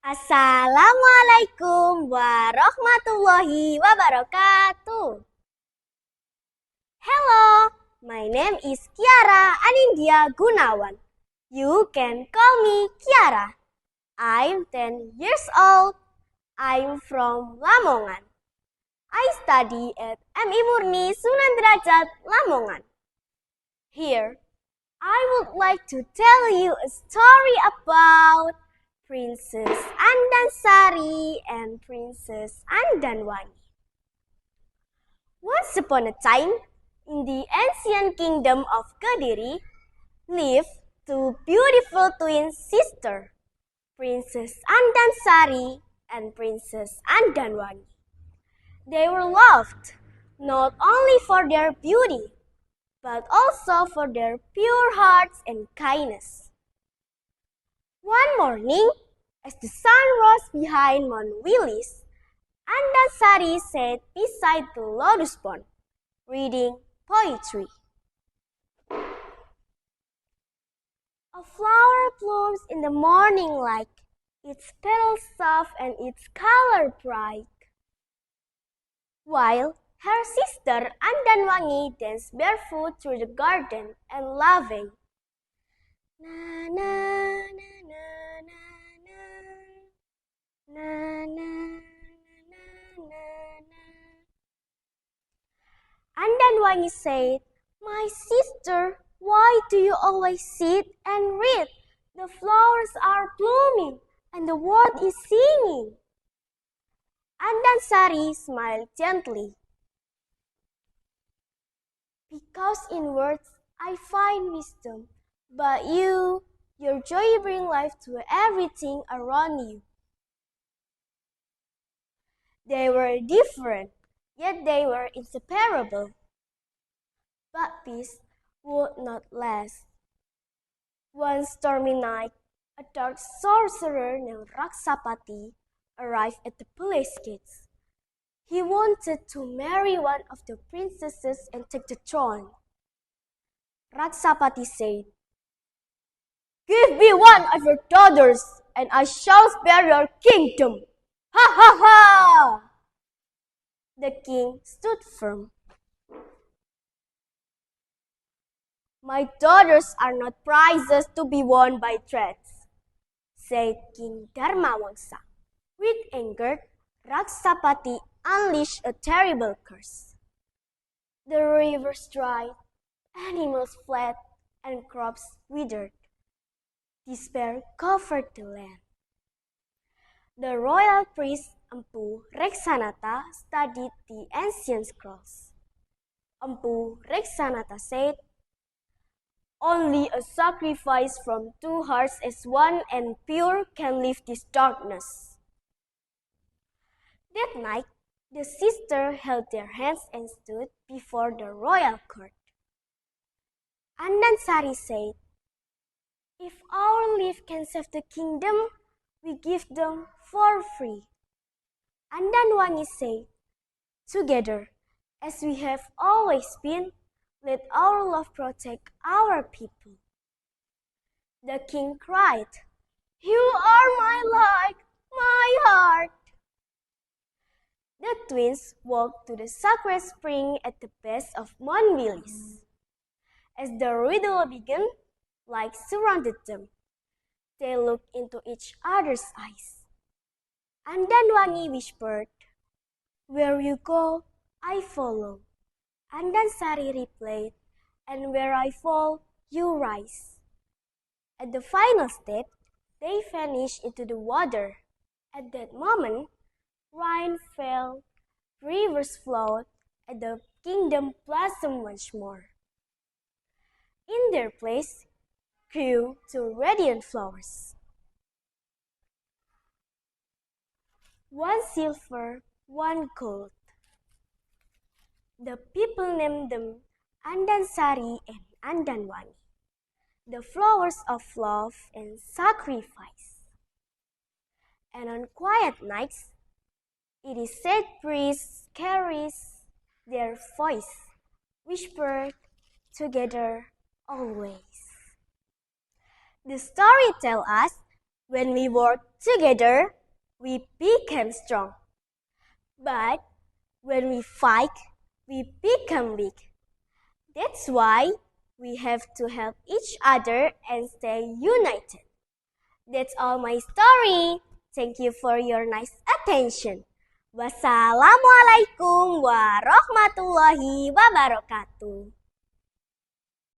Assalamualaikum warahmatullahi wabarakatuh. Hello, my name is Kiara Anindya Gunawan. You can call me Kiara. I'm 10 years old. I'm from Lamongan. I study at MI Murni Sunan Derajat Lamongan. Here, I would like to tell you a story about Princess Andansari and Princess Andanwangi. Once upon a time, in the ancient kingdom of Kediri, lived two beautiful twin sisters, Princess Andansari and Princess Andanwangi. They were loved not only for their beauty, but also for their pure hearts and kindness. One morning, as the sun rose behind Mount Willis, Andansari sat beside the lotus pond, reading poetry. A flower blooms in the morning light, its petals soft and its color bright, while her sister Andanwangi danced barefoot through the garden and laughing. Na na na na na na na na na. Andanwangi said, "My sister, why do you always sit and read? The flowers are blooming and the world is singing." Andansari smiled gently. "Because in words I find wisdom, but your joy brings life to everything around you." They were different, yet they were inseparable. But peace would not last. One stormy night, a dark sorcerer named Raksapati arrived at the palace gates. He wanted to marry one of the princesses and take the throne. Raksapati said, "Give me one of your daughters, and I shall spare your kingdom." Ha ha ha! The king stood firm. "My daughters are not prizes to be won by threats," said King Dharmawangsa. With anger, Raksapati unleashed a terrible curse. The rivers dried, animals fled, and crops withered. Despair covered the land. The royal priest Empu Reksanata studied the ancient scrolls. Empu Reksanata said, "Only a sacrifice from two hearts as one and pure can lift this darkness." That night, the sisters held their hands and stood before the royal court. Andansari said, "If our life can save the kingdom, we give them for free." Andanwangi said, "Together, as we have always been, let our love protect our people." The king cried, "You are my light, my heart." The twins walked to the sacred spring at the base of Mount Willis. As the riddle began, light surrounded them. They looked into each other's eyes. Andanwangi whispered, "Where you go, I follow." Andansari replied, "And where I fall, you rise." At the final step, they vanished into the water. At that moment, rain fell, rivers flowed, and the kingdom blossomed once more. In their place grew two radiant flowers, one silver, one gold. The people named them Andansari and Andanwangi, the flowers of love and sacrifice. And on quiet nights, it is said breeze carries their voice, whispered together always. The story tells us When we work together, we become strong. But when we fight, we become weak. That's why we have to help each other and stay united. That's all my story. Thank you for your nice attention. Wassalamualaikum warahmatullahi wabarakatuh.